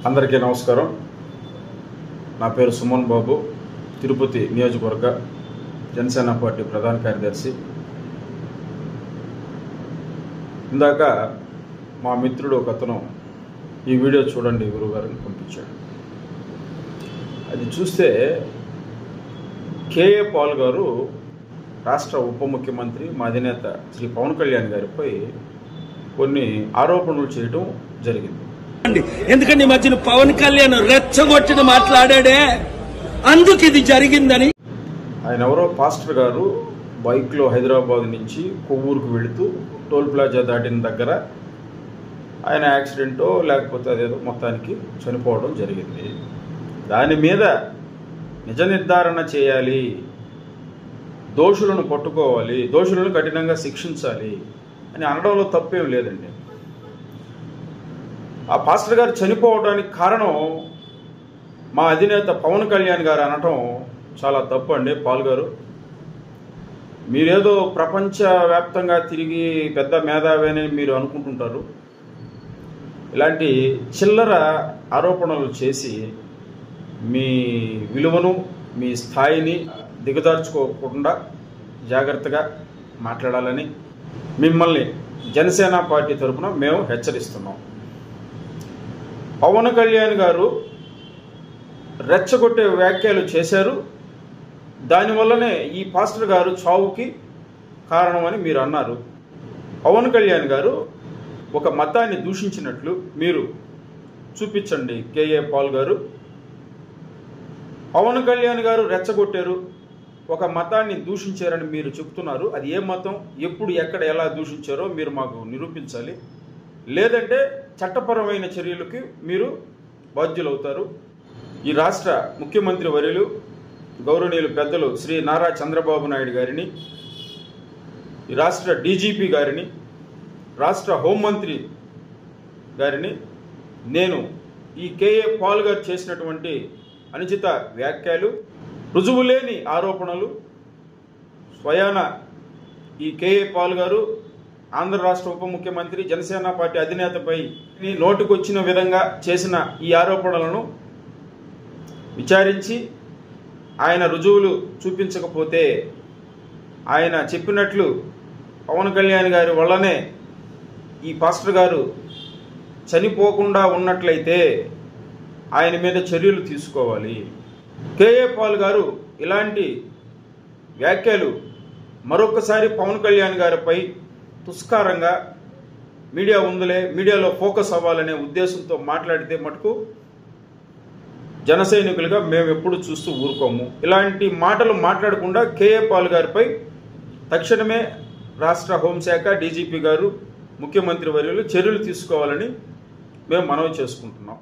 అందరికీ నమస్కారం. నా పేరు సుమన్ బాబు, తిరుపతి నియోజకవర్గ జనసేన పార్టీ ప్రధాన కార్యదర్శి. ఇందాక మా మిత్రుడు ఒకతను ఈ వీడియో చూడండి గురుగారిని పంపించాడు. అది చూస్తే కేఏ పాల్ గారు రాష్ట్ర ఉప ముఖ్యమంత్రి మా అధినేత శ్రీ పవన్ కళ్యాణ్ గారిపై కొన్ని ఆరోపణలు చేయడం జరిగింది. ఎందుకంటే ఈ మధ్యన పవన్ కళ్యాణ్ రెచ్చగొట్టిన మాట్లాడాడే, అందుకు ఇది జరిగిందని. ఆయన ఎవరో పాస్టర్ గారు బైక్లో హైదరాబాద్ నుంచి కొవ్వూరుకు వెళుతూ టోల్ ప్లాజా దాటిన దగ్గర ఆయన యాక్సిడెంటో లేకపోతే అదేదో మొత్తానికి చనిపోవడం జరిగింది. దాని మీద నిజ నిర్ధారణ చేయాలి, దోషులను పట్టుకోవాలి, దోషులను కఠినంగా శిక్షించాలి అని అనడంలో తప్పేం లేదండి. ఆ పాస్టర్ గారు చనిపోవడానికి కారణం మా అధినేత పవన్ కళ్యాణ్ గారు అనటం చాలా తప్పు అండి. పాల్ గారు, మీరేదో ప్రపంచవ్యాప్తంగా తిరిగి పెద్ద మేధావి అని మీరు అనుకుంటుంటారు. ఇలాంటి చిల్లర ఆరోపణలు చేసి మీ విలువను, మీ స్థాయిని దిగజార్చుకోకుండా జాగ్రత్తగా మాట్లాడాలని మిమ్మల్ని జనసేన పార్టీ తరఫున మేము హెచ్చరిస్తున్నాం. పవన్ కళ్యాణ్ గారు రెచ్చగొట్టే వ్యాఖ్యలు చేశారు, దానివల్లనే ఈ పాస్టర్ గారు చావుకి కారణమని మీరు అన్నారు. పవన్ కళ్యాణ్ గారు ఒక మతాన్ని దూషించినట్లు మీరు చూపించండి. కేఏ పాల్ గారు, పవన్ కళ్యాణ్ గారు రెచ్చగొట్టారు, ఒక మతాన్ని దూషించారని మీరు చెప్తున్నారు. అది ఏ మతం, ఎప్పుడు, ఎక్కడ, ఎలా దూషించారో మీరు మాకు నిరూపించాలి. లేదంటే చట్టపరమైన చర్యలకి మీరు బాధ్యులవుతారు. ఈ రాష్ట్ర ముఖ్యమంత్రి వర్యులు గౌరవనీయులు పెద్దలు శ్రీ నారా చంద్రబాబు నాయుడు గారిని, ఈ రాష్ట్ర డీజీపీ గారిని, రాష్ట్ర హోంమంత్రి గారిని నేను ఈ కేఏ పాల్ గారు చేసినటువంటి అనుచిత వ్యాఖ్యలు, రుజువులేని ఆరోపణలు, స్వయాన ఈ కేఏ పాల్ గారు ఆంధ్ర రాష్ట్ర ఉప ముఖ్యమంత్రి జనసేన పార్టీ అధినేతపై నోటుకొచ్చిన విధంగా చేసిన ఈ ఆరోపణలను విచారించి ఆయన రుజువులు చూపించకపోతే, ఆయన చెప్పినట్లు పవన్ కళ్యాణ్ గారి వల్లనే ఈ పాస్టర్ గారు చనిపోకుండా ఉన్నట్లయితే ఆయన మీద చర్యలు తీసుకోవాలి. కేఏ పాల్ గారు ఇలాంటి వ్యాఖ్యలు మరొకసారి పవన్ కళ్యాణ్ గారిపై తుస్కారంగా మీడియా ఉందిలే, మీడియాలో ఫోకస్ అవ్వాలనే ఉద్దేశంతో మాట్లాడితే మటుకు జన సైనికులుగా మేము ఎప్పుడు చూస్తూ ఊరుకోము. ఇలాంటి మాటలు మాట్లాడకుండా కేఏ పాల్ గారిపై తక్షణమే రాష్ట్ర హోంశాఖ, డీజీపీ గారు, ముఖ్యమంత్రి వర్యులు చర్యలు తీసుకోవాలని మేము మనవి చేసుకుంటున్నాం.